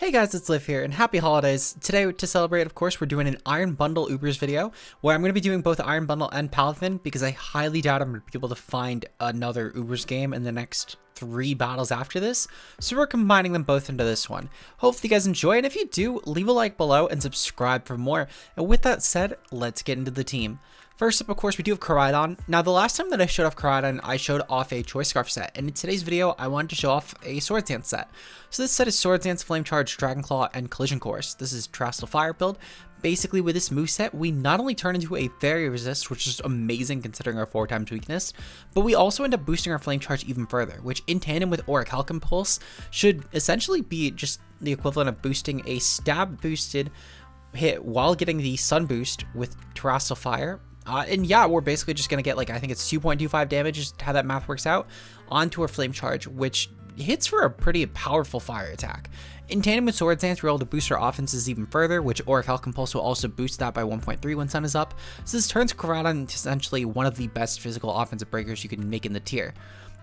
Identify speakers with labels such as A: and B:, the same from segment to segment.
A: Hey guys, it's Liv here, and happy holidays. Today, to celebrate, of course, we're doing an Iron Bundle Ubers video, where I'm going to be doing both Iron Bundle and Palafin, because I highly doubt I'm going to be able to find another Ubers game in the next 3 battles after this, so we're combining them both into this one. Hopefully you guys enjoy, and if you do, leave a like below and subscribe for more. And with that said, let's get into the team. First up, of course, we do have Koraidon. Now, the last time that I showed off Koraidon, I showed off a Choice Scarf set, and in today's video, I wanted to show off a Sword Dance set. So this set is Sword Dance, Flame Charge, Dragon Claw, and Collision Course. This is Terastal Fire build. Basically, with this moveset, we not only turn into a Fairy Resist, which is amazing considering our 4x weakness, but we also end up boosting our Flame Charge even further, which in tandem with Auric Halcyon Pulse should essentially be just the equivalent of boosting a stab boosted hit while getting the Sun boost with Terastal Fire. And yeah, we're basically just going to get, like, I think it's 2.25 damage is how that math works out, onto our Flame Charge, which hits for a pretty powerful fire attack. In tandem with Sword Dance, we're able to boost our offenses even further, which Auric Halcyon Pulse will also boost that by 1.3 when Sun is up. So this turns Koraidon into essentially one of the best physical offensive breakers you can make in the tier.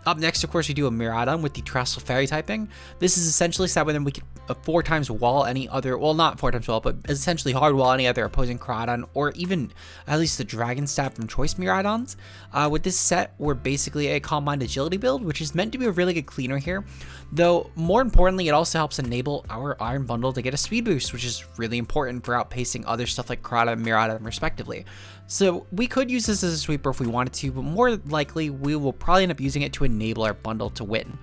A: Up next, of course, we do a Miraidon with the Terastal Fairy typing. This is essentially set when we can 4x wall any other, well, not 4x wall, but essentially hard wall any other opposing Koraidon, or even at least the Dragon Stab from Choice Miraidons. With this set, we're basically a Calm Mind Agility build, which is meant to be a really good cleaner here. Though, more importantly, it also helps enable our Iron Bundle to get a speed boost, which is really important for outpacing other stuff like Koraidon and Miraidon, respectively. So we could use this as a sweeper if we wanted to, but more likely we will probably end up using it to enable our bundle to win.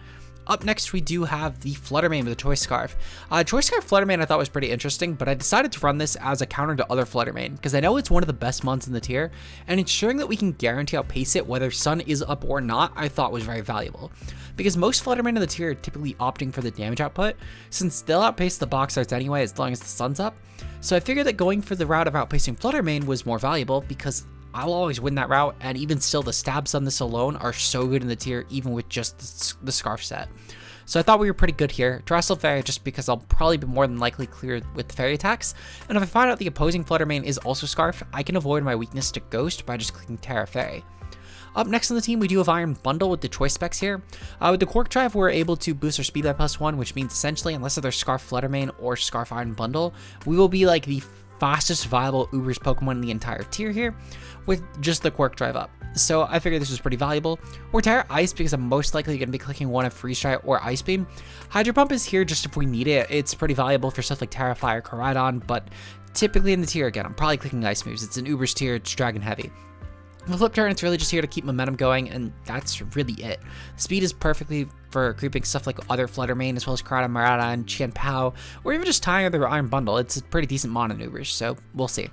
A: Up next, we do have the Fluttermane with the Choice Scarf. Choice Scarf Fluttermane I thought was pretty interesting, but I decided to run this as a counter to other Fluttermane, because I know it's one of the best mons in the tier, and ensuring that we can guarantee outpace it whether Sun is up or not, I thought was very valuable. Because most Fluttermane in the tier are typically opting for the damage output, since they'll outpace the box arts anyway as long as the Sun's up. So I figured that going for the route of outpacing Fluttermane was more valuable, because I'll always win that route, and even still the stabs on this alone are so good in the tier, even with just the Scarf set. So I thought we were pretty good here. Terastal Fairy just because I'll probably be more than likely clear with the fairy attacks, and if I find out the opposing Fluttermane is also Scarf, I can avoid my weakness to Ghost by just clicking Terra Fairy. Up next on the team, we do have Iron Bundle with the choice specs here. With the Quark Drive, we're able to boost our speed by +1, which means essentially, unless there's Scarf Fluttermane or Scarf Iron Bundle, we will be like the fastest viable Ubers Pokemon in the entire tier here, with just the Quark Drive up. So I figured this was pretty valuable. Or Terra Ice, because I'm most likely going to be clicking one of Freeze Dry or Ice Beam. Hydro Pump is here just if we need it. It's pretty valuable for stuff like Terra Fire, Koraidon, but typically in the tier, again, I'm probably clicking Ice moves. It's an Ubers tier, it's Dragon Heavy. The Flip Turn, it's really just here to keep momentum going, and that's really it. Speed is perfectly for creeping stuff like other Fluttermane, as well as Koraidon, Miraidon, Chien-Pao, or even just tying their Iron Bundle. It's a pretty decent mon in Ubers, so we'll see.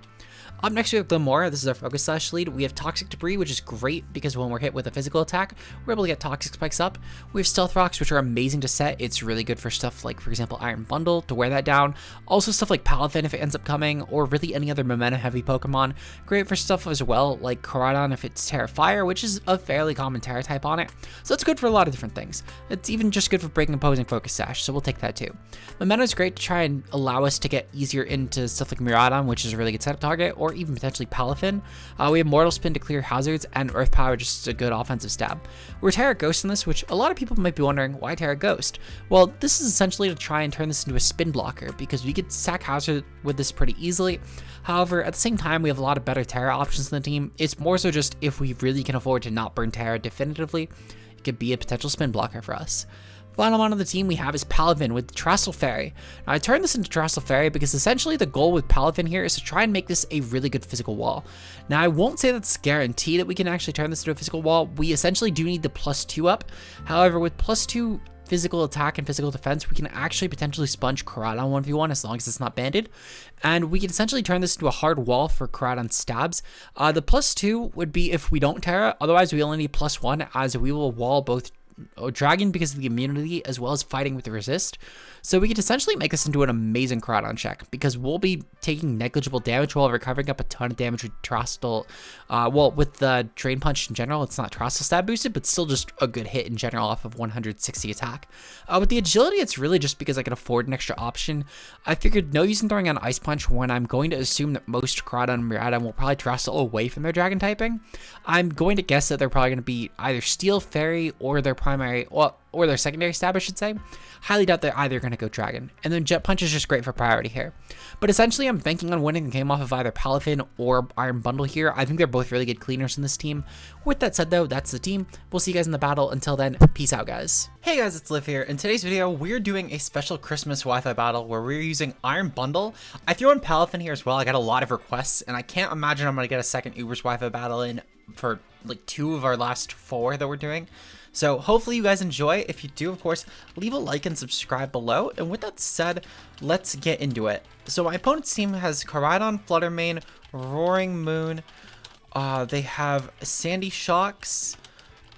A: Up next, we have Glimora. This is our Focus Slash lead. We have Toxic Debris, which is great because when we're hit with a physical attack, we're able to get Toxic Spikes up. We have Stealth Rocks, which are amazing to set. It's really good for stuff like, for example, Iron Bundle to wear that down. Also stuff like Palafin if it ends up coming, or really any other momentum-heavy Pokemon. Great for stuff as well, like Koraidon if it's Terra Fire, which is a fairly common Terra type on it. So it's good for a lot of different things. It's even just good for breaking opposing Focus Sash, so we'll take that too. Momentum is great to try and allow us to get easier into stuff like Miraidon, which is a really good setup target, or even potentially Palafin. We have Mortal Spin to clear hazards, and Earth Power just a good offensive stab. We're Terra Ghost in this, which a lot of people might be wondering, why Terra Ghost? Well, this is essentially to try and turn this into a spin blocker, because we could sack hazard with this pretty easily. However, at the same time, we have a lot of better Terra options in the team. It's more so just if we really can afford to not burn Terra definitively, it could be a potential spin blocker for us. Final one on the team we have is Palafin with Terastal Fairy. Now, I turned this into Terastal Fairy because essentially the goal with Palafin here is to try and make this a really good physical wall. Now, I won't say that's guaranteed that we can actually turn this into a physical wall. We essentially do need the +2 up. However, with +2 physical attack and physical defense, we can actually potentially sponge Koraidon 1v1 as long as it's not banded. And we can essentially turn this into a hard wall for Koraidon stabs. The +2 would be if we don't Terra. Otherwise, we only need +1 as we will wall both Dragon because of the immunity as well as fighting with the resist. So we could essentially make this into an amazing Koraidon check because we'll be taking negligible damage while recovering up a ton of damage with Terastal. Well, with the Drain Punch in general, it's not Terastal stab boosted, but still just a good hit in general off of 160 attack. With the agility, it's really just because I can afford an extra option. I figured no use in throwing on Ice Punch when I'm going to assume that most Koraidon and Miraidon will probably Terastal away from their Dragon typing. I'm going to guess that they're probably going to be either Steel, Fairy, or their primary, well, or their secondary stab, I should say. Highly doubt they're either going to go Dragon. And then Jet Punch is just great for priority here. But essentially, I'm banking on winning the game off of either Palafin or Iron Bundle here. I think they're both really good cleaners in this team. With that said, though, that's the team. We'll see you guys in the battle. Until then, peace out, guys. Hey guys, it's Liv here. In today's video, we're doing a special Christmas Wi-Fi battle where we're using Iron Bundle. I threw in Palafin here as well. I got a lot of requests, and I can't imagine I'm going to get a second Uber's Wi-Fi battle in for like 2 of our last 4 that we're doing. So hopefully you guys enjoy. If you do, of course, leave a like and subscribe below. And with that said, let's get into it. So my opponent's team has Caridon, Fluttermane, Roaring Moon. They have Sandy Shocks.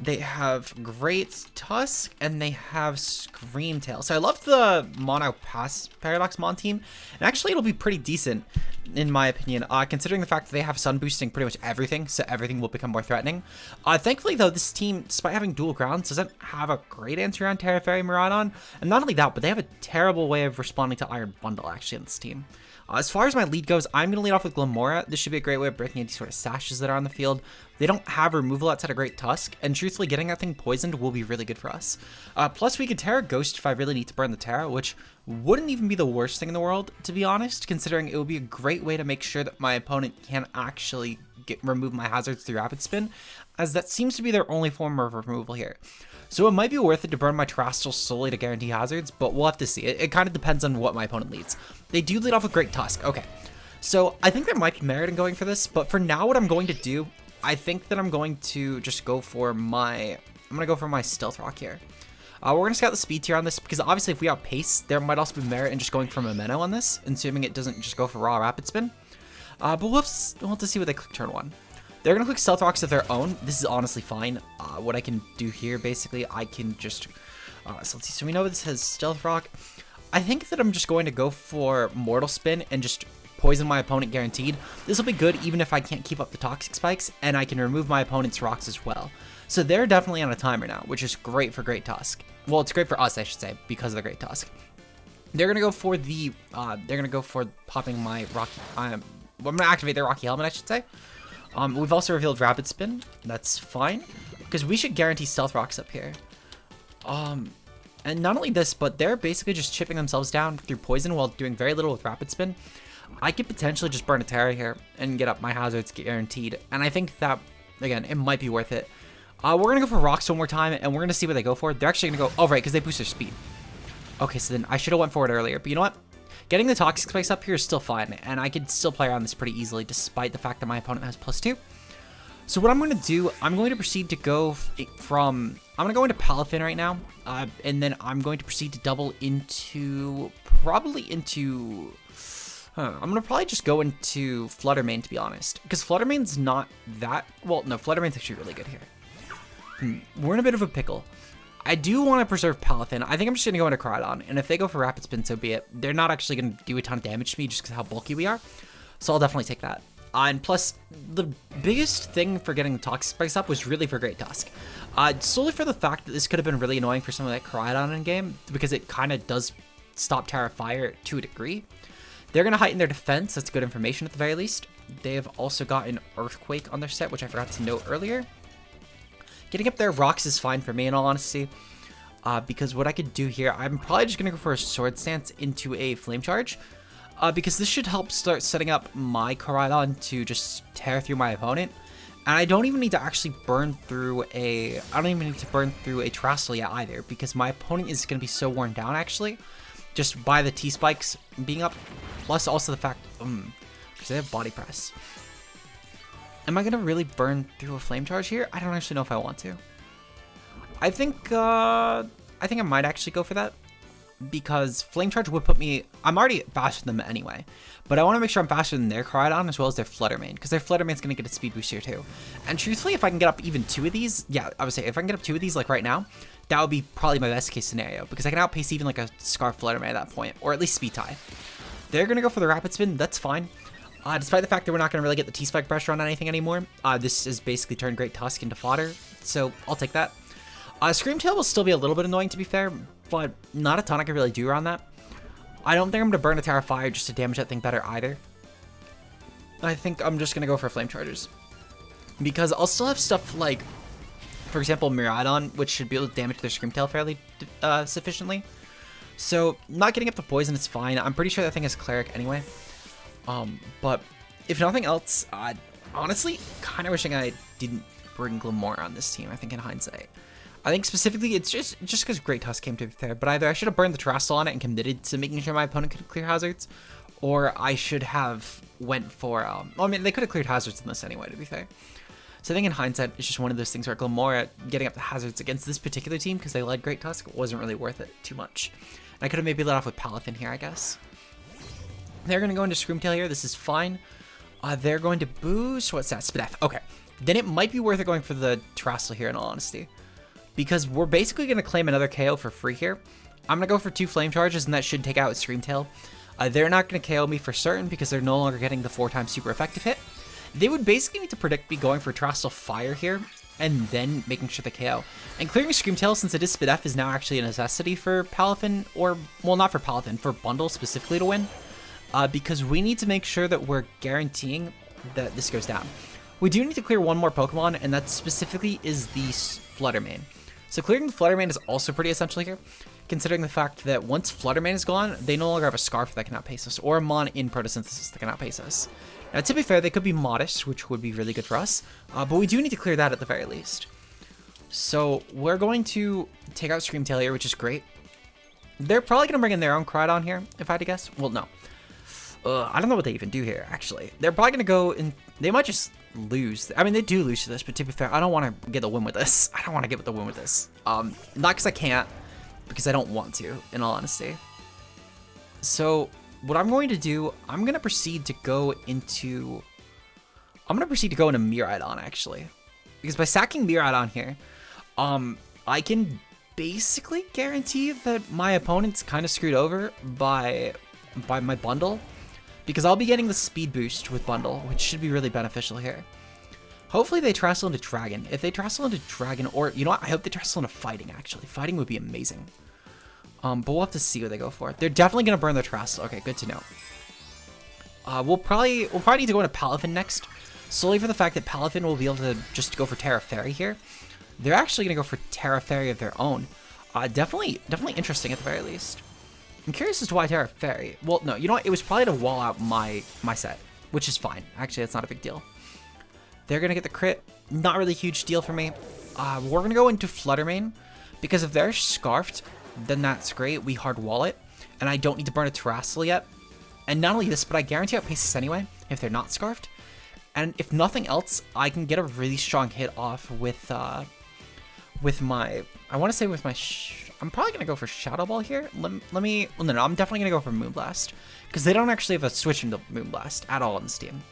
A: They have Great Tusk, and they have Screamtail. So I love the Mono Pass Paradox Mon team, and actually it'll be pretty decent, in my opinion, considering the fact that they have Sun boosting pretty much everything, so everything will become more threatening. Thankfully, though, this team, despite having dual grounds, doesn't have a great answer on Terra Fairy Miraidon, and not only that, but they have a terrible way of responding to Iron Bundle, actually, on this team. As far as my lead goes, I'm going to lead off with Glamora. This should be a great way of breaking any sort of sashes that are on the field. They don't have removal outside of Great Tusk, and truthfully, getting that thing poisoned will be really good for us. Plus, we could Terra Ghost if I really need to burn the Terra, which wouldn't even be the worst thing in the world, to be honest, considering it would be a great way to make sure that my opponent can't actually remove my hazards through Rapid Spin, as that seems to be their only form of removal here. So it might be worth it to burn my Terastal solely to guarantee hazards, but we'll have to see. It kind of depends on what my opponent leads. They do lead off with Great Tusk. Okay, so I think there might be merit in going for this, but for now what I'm going to do, I think that I'm going to just go for my... I'm going to go for my Stealth Rock here. We're going to scout the speed tier on this, because obviously if we outpace, there might also be merit in just going for Memento on this, assuming it doesn't just go for raw Rapid Spin. But we'll have to see what they click turn 1. They're going to click Stealth Rocks of their own. This is honestly fine. What I can do here, basically, I can just... so let's see. So we know this has Stealth Rock. I think that I'm just going to go for Mortal Spin and just poison my opponent guaranteed. This will be good even if I can't keep up the Toxic Spikes, and I can remove my opponent's rocks as well. So they're definitely on a timer now, which is great for Great Tusk. Well, it's great for us, I should say, because of the Great Tusk. They're going to go for the... they're going to go for popping my Rocky... I'm going to activate their Rocky Helmet, I should say. We've also revealed Rapid Spin. That's fine, because we should guarantee Stealth Rocks up here. And not only this, but they're basically just chipping themselves down through poison while doing very little with Rapid Spin. I could potentially just burn a Terra here and get up my hazards guaranteed, and I think that, again, it might be worth it. We're going to go for Rocks one more time, and we're going to see what they go for. They're actually going to go... Oh, right, because they boost their speed. Okay, so then I should have went for it earlier, but you know what? Getting the Toxic Spikes up here is still fine, and I could still play around this pretty easily, despite the fact that my opponent has +2. So what I'm going to do, I'm going to proceed to go from... I'm going to go into Palafin right now, and then I'm going to proceed to double into... Probably into... I'm going to probably just go into Fluttermane, to be honest, because Fluttermane's not that... Well, no, Fluttermane's actually really good here. We're in a bit of a pickle. I do want to preserve Palafin. I think I'm just going to go into Caridon, and if they go for Rapid Spin, so be it. They're not actually going to do a ton of damage to me just because of how bulky we are, so I'll definitely take that. And plus, the biggest thing for getting the Toxic Spikes up was really for Great Tusk. Solely for the fact that this could have been really annoying for something like Caridon in game, because it kind of does stop Terra Fire to a degree. They're going to heighten their defense. That's good information at the very least. They have also got an Earthquake on their set, which I forgot to note earlier. Getting up their rocks is fine for me, in all honesty, because what I could do here, I'm probably just going to go for a Sword Stance into a Flame Charge, because this should help start setting up my Caridon to just tear through my opponent, and I don't even need to actually burn through a... I don't even need to burn through a Terastal yet either, because my opponent is going to be so worn down, actually, just by the T-Spikes being up, plus also the fact, because they have Body Press. Am I going to really burn through a Flame Charge here? I don't actually know if I want to. I think I might actually go for that, because Flame Charge would put me... I'm already faster than them anyway, but I want to make sure I'm faster than their Caridon as well as their Fluttermane, because their Fluttermane's going to get a speed boost here too. And truthfully, if I can get up even 2 of these, yeah, I would say if I can get up 2 of these like right now, that would be probably my best case scenario, because I can outpace even like a Scarf Fluttermane at that point, or at least speed tie. They're going to go for the Rapid Spin. That's fine. Despite the fact that we're not going to really get the T-Spike pressure on anything anymore, this has basically turned Great Tusk into fodder, so I'll take that. Screamtail will still be a little bit annoying, to be fair, but not a ton I can really do around that. I don't think I'm going to burn a Terra Fire just to damage that thing better either. I think I'm just going to go for Flame Charges, because I'll still have stuff like For example, Miraidon, which should be able to damage their Screamtail fairly sufficiently. So not getting up the poison is fine. I'm pretty sure that thing is Cleric anyway. But if nothing else, honestly, kind of wishing I didn't bring Glamora on this team, I think in hindsight. I think specifically it's just because Great Tusk came to be fair, but either I should have burned the Terastal on it and committed to making sure my opponent could clear hazards, or I should have went for, well, I mean, they could have cleared hazards in this anyway, to be fair. So I think in hindsight, it's just one of those things where Glamora getting up the hazards against this particular team, because they led Great Tusk, wasn't really worth it too much. And I could have maybe let off with Palafin here, I guess. They're going to go into Screamtail here. This is fine. They're going to boost, what's that? Spidef. Okay. Then it might be worth it going for the Terastal here, in all honesty. Because we're basically going to claim another KO for free here. I'm going to go for 2 Flame Charges, and that should take out Screamtail. They're not going to KO me for certain, because they're no longer getting the 4-time super effective hit. They would basically need to predict me going for Terastal Fire here, and then making sure the KO. And clearing Screamtail, since it is Spidef, is now actually a necessity for Palafin, or, well, not for Palafin, for Bundle specifically to win. Because we need to make sure that we're guaranteeing that this goes down. We do need to clear one more Pokemon, and that specifically is the Fluttermane. So clearing the Fluttermane is also pretty essential here, considering the fact that once Fluttermane is gone, they no longer have a Scarf that can outpace us, or a Mon in Photosynthesis that can outpace us. Now, to be fair, they could be Modest, which would be really good for us, but we do need to clear that at the very least. So we're going to take out Screamtail here, which is great. They're probably going to bring in their own Cridon here, if I had to guess. Well, no. I don't know what they even do here, actually. They're probably going to go in... They might just lose. I mean, they do lose to this, but to be fair, I don't want to get the win with this. I don't want to get the win with this. Not because I can't, because I don't want to, in all honesty. So what I'm going to do, I'm going to proceed to go into... Miraidon, actually. Because by sacking Miraidon here, I can basically guarantee that my opponent's kind of screwed over by my Bundle. Because I'll be getting the speed boost with Bundle, which should be really beneficial here. Hopefully they Terastal into Dragon. If they Terastal into Dragon, or, you know what, I hope they Terastal into Fighting, actually. Fighting would be amazing. But we'll have to see what they go for. They're definitely going to burn their Terastal. Okay, good to know. We'll probably need to go into Palafin next. Solely for the fact that Palafin will be able to just go for Terra Fairy here. They're actually going to go for Terra Fairy of their own. Definitely interesting at the very least. I'm curious as to why Terra Fairy. Well, no, you know what? It was probably to wall out my set, which is fine. Actually, it's not a big deal. They're going to get the crit. Not really a huge deal for me. We're going to go into Fluttermane, because if they're Scarfed, then that's great. We hard wall it, and I don't need to burn a Terastal yet. And not only this, but I guarantee I'll pace this anyway, if they're not Scarfed. And if nothing else, I can get a really strong hit off with my... I want to say with my... I'm probably going to go for Shadow Ball here. Let me... Well, no, I'm definitely going to go for Moonblast. Because they don't actually have a switch into Moonblast at all in this team.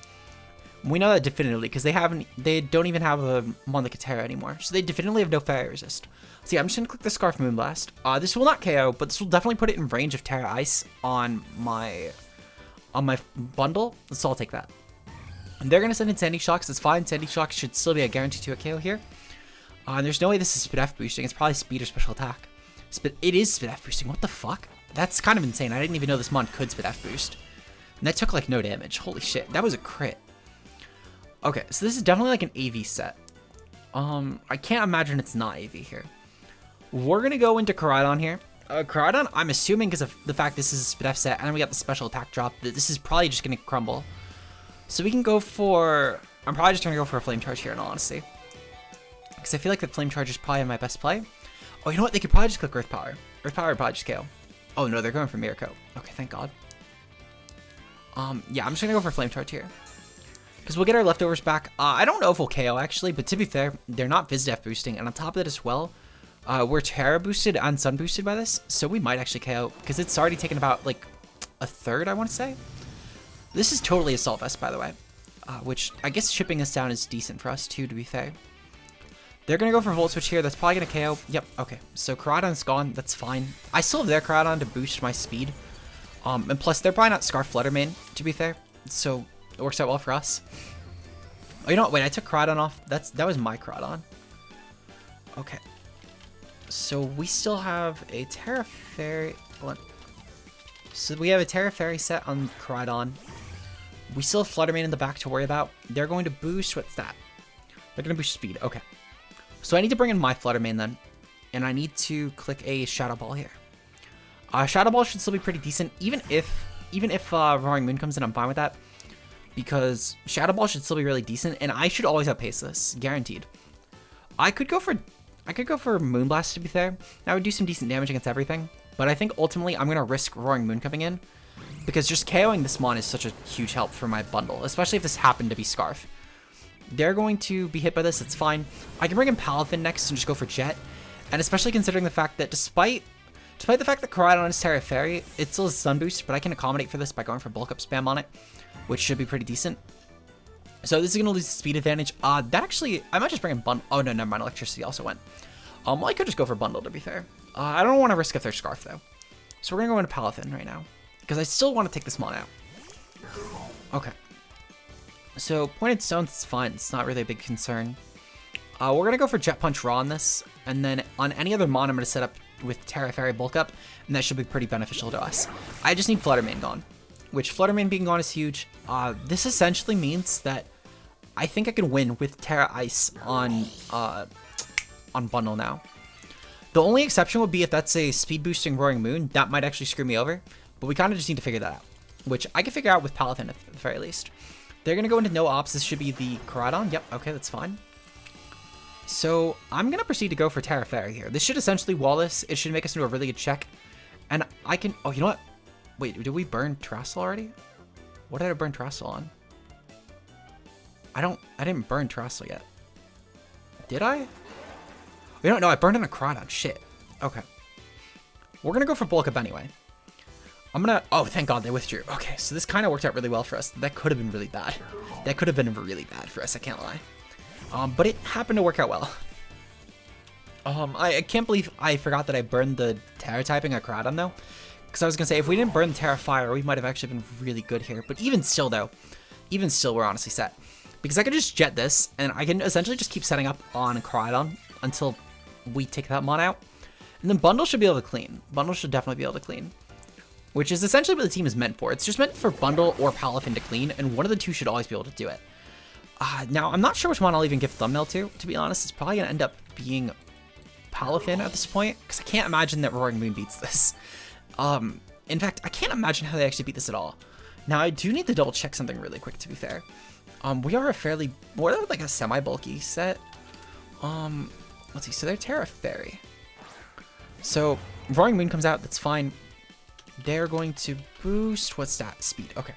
A: We know that definitively, because they don't even have a Mondakatera anymore. So they definitively have no Fairy Resist. So yeah, I'm just going to click the Scarf Moonblast. This will not KO, but this will definitely put it in range of Terra Ice on my Bundle. So I'll take that. And they're going to send in Sandy Shocks. That's fine. Sandy Shocks should still be a guarantee to a KO here. And there's no way this is Spidef boosting. It's probably Speed or Special Attack. It is Spidef boosting. What the fuck? That's kind of insane. I didn't even know this mon could Spidef boost. And that took like no damage. Holy shit. That was a crit. Okay, so this is definitely like an AV set. I can't imagine it's not AV here. We're going to go into Koraidon here. Koraidon, I'm assuming because of the fact this is a Spidef set and we got the special attack drop, that this is probably just going to crumble. So we can go for... I'm probably just going to go for a Flame Charge here in all honesty. Because I feel like the Flame Charge is probably my best play. Oh, you know what? They could probably just click Earth Power. Earth Power would probably just KO. Oh no, they're going for Miracle. Okay, thank God. Yeah, I'm just going to go for Flame Charge here. Because we'll get our leftovers back. I don't know if we'll KO actually, but to be fair, they're not Vizdef boosting. And on top of that as well, we're Terra boosted and Sun boosted by this. So we might actually KO. Because it's already taken about like a third, I want to say. This is totally Assault Vest, by the way. Which I guess shipping this down is decent for us too, to be fair. They're going to go for Volt Switch here. That's probably going to KO. Yep, okay. So Koraidon's gone. That's fine. I still have their Koraidon to boost my speed. And plus, they're probably not Scarf Fluttermane, to be fair. So it works out well for us. Oh, you know what? Wait, I took Koraidon off. That was my Koraidon. Okay. So we still have a Terra Fairy. Hold on. So we have a Terra Fairy set on Koraidon. We still have Fluttermane in the back to worry about. They're going to boost... What's that? They're going to boost speed. Okay. So I need to bring in my Flutter Mane then, and I need to click a Shadow Ball here. Shadow Ball should still be pretty decent, even if Roaring Moon comes in, I'm fine with that, because Shadow Ball should still be really decent, and I should always outpace this, guaranteed. I could go for Moonblast, to be fair. That would do some decent damage against everything, but I think ultimately I'm gonna risk Roaring Moon coming in, because just KOing this mon is such a huge help for my bundle, especially if this happened to be Scarf. They're going to be hit by this, it's fine. I can bring in Palafin next and just go for Jet, and especially considering the fact that despite the fact that Koraidon is Terra Fairy, it still has Sun Boost, but I can accommodate for this by going for Bulk Up spam on it, which should be pretty decent. So this is going to lose the speed advantage. That actually, I might just bring in Bundle. Oh, no, never mind. Electricity also went. Well, I could just go for Bundle, to be fair. I don't want to risk if they're Scarf, though. So we're going to go into Palafin right now, because I still want to take this mon out. Okay. So Pointed Stones is fine. It's not really a big concern. We're going to go for Jet Punch Raw on this, and then on any other mon, I'm going to set up with Terra Fairy Bulk Up, and that should be pretty beneficial to us. I just need Flutter Mane gone, which Flutter Mane being gone is huge. This essentially means that I think I can win with Terra Ice on Bundle now. The only exception would be if that's a speed boosting Roaring Moon. That might actually screw me over, but we kind of just need to figure that out, which I can figure out with Palafin at the very least. They're going to go into no ops. This should be the Koraidon. Yep, okay, that's fine. So I'm going to proceed to go for Terra Fairy here. This should essentially wall this. It should make us into a really good check. And I can... Oh, you know what? Wait, did we burn Terastal already? What did I burn Terastal on? I didn't burn Terastal yet. Did I? We don't know. I burned in a Koraidon. Shit. Okay. We're going to go for Bulk Up anyway. I'm going to... Oh, thank God they withdrew. Okay, so this kind of worked out really well for us. That could have been really bad. That could have been really bad for us, I can't lie. But it happened to work out well. I can't believe I forgot that I burned the Terra typing at Koraidon though. Because I was going to say, if we didn't burn the Terra Fire, we might have actually been really good here. But even still though, we're honestly set. Because I can just jet this, and I can essentially just keep setting up on Koraidon until we take that mon out. And then Bundle should be able to clean. Bundle should definitely be able to clean. Which is essentially what the team is meant for. It's just meant for Bundle or Palafin to clean, and one of the two should always be able to do it. Now, I'm not sure which one I'll even give Thumbnail to be honest. It's probably going to end up being Palafin at this point, because I can't imagine that Roaring Moon beats this. In fact, I can't imagine how they actually beat this at all. Now, I do need to double check something really quick, to be fair. We are we're like a semi-bulky set. Let's see, so they're Terra Fairy. So, Roaring Moon comes out, that's fine. They're going to boost, what's that? Speed, okay.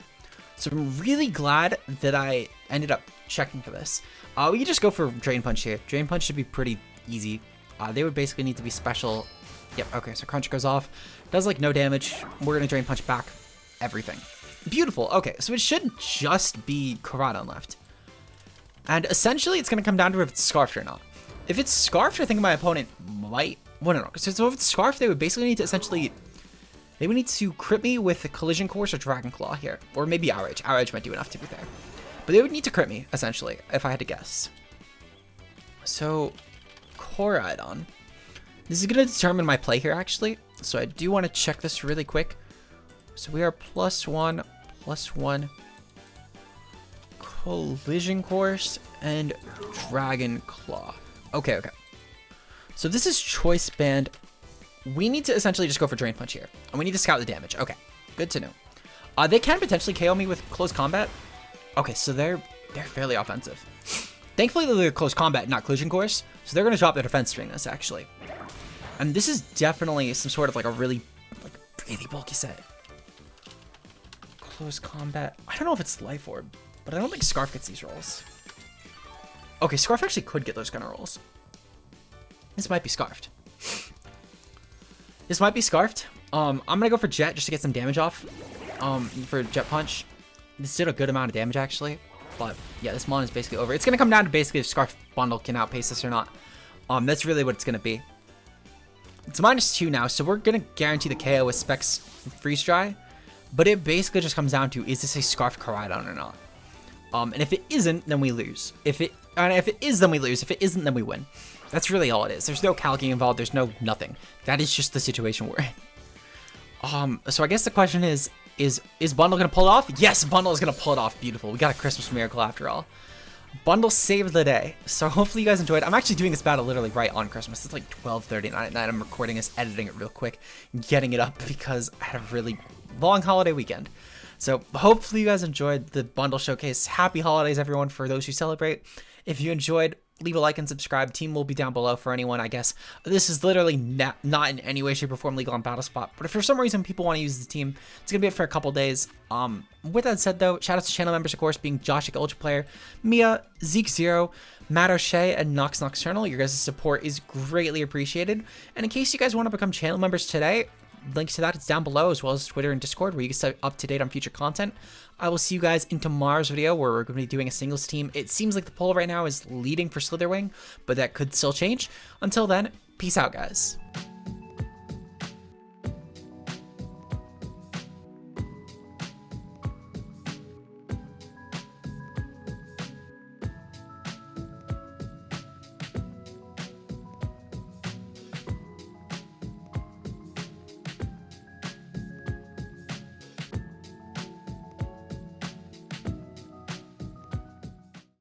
A: So I'm really glad that I ended up checking for this. We could just go for Drain Punch here. Drain Punch should be pretty easy. They would basically need to be special. Yep, okay, so Crunch goes off. Does like no damage. We're gonna Drain Punch back everything. Beautiful, okay, so it should just be Koraidon left. And essentially it's gonna come down to if it's Scarfed or not. If it's Scarfed, I think my opponent might, well, no. So if it's Scarfed, they would basically need to essentially, they would need to crit me with a Collision Course or Dragon Claw here. Or maybe Outrage. Outrage might do enough, to be fair. But they would need to crit me, essentially, if I had to guess. So, Koraidon. This is going to determine my play here, actually. So I do want to check this really quick. So we are +1, +1. Collision Course and Dragon Claw. Okay, okay. So this is Choice Band. We need to essentially just go for Drain Punch here. And we need to scout the damage. Okay, good to know. They can potentially KO me with Close Combat. Okay, so they're fairly offensive. Thankfully, they're Close Combat, not Collision Course. So they're going to drop their defense during this, actually. And this is definitely some sort of like a really bulky set. Close Combat. I don't know if it's Life Orb, but I don't think Scarf gets these rolls. Okay, Scarf actually could get those kind of rolls. This might be Scarfed. This might be Scarfed. I'm going to go for Jet just to get some damage off. For Jet Punch. This did a good amount of damage, actually. But, yeah, this mon is basically over. It's going to come down to basically if Scarf Bundle can outpace this or not. That's really what it's going to be. It's -2 now, so we're going to guarantee the KO with Specs Freeze Dry. But it basically just comes down to, is this a Scarf Koraidon or not? And if it isn't, then we lose. If it is, then we lose. If it isn't, then we win. That's really all it is. There's no calcing involved. There's no nothing. That is just the situation we're in. So I guess the question is Bundle going to pull it off? Yes, Bundle is going to pull it off. Beautiful. We got a Christmas miracle after all. bundle save of the day. So hopefully you guys enjoyed. I'm actually doing this battle literally right on Christmas. It's like 12:39 at night. I'm recording this, editing it real quick, getting it up because I had a really long holiday weekend. So hopefully you guys enjoyed the bundle showcase. Happy holidays, everyone, for those who celebrate. If you enjoyed, leave a like and subscribe. Team will be down below for anyone, I guess. This is literally not in any way, shape, or form legal on BattleSpot. But if for some reason people want to use the team, it's going to be it for a couple days. With that said, though, shout out to channel members, of course, being Joshik Ultraplayer, Mia, Zeke0, Matt O'Shea, and Nox Nocturnal. Your guys' support is greatly appreciated. And in case you guys want to become channel members today, links to that it's down below, as well as Twitter and Discord, where you can stay up to date on future content. I will see you guys in tomorrow's video, where we're going to be doing a singles team. It seems like the poll right now is leading for Slitherwing, but that could still change. Until then, peace out, guys.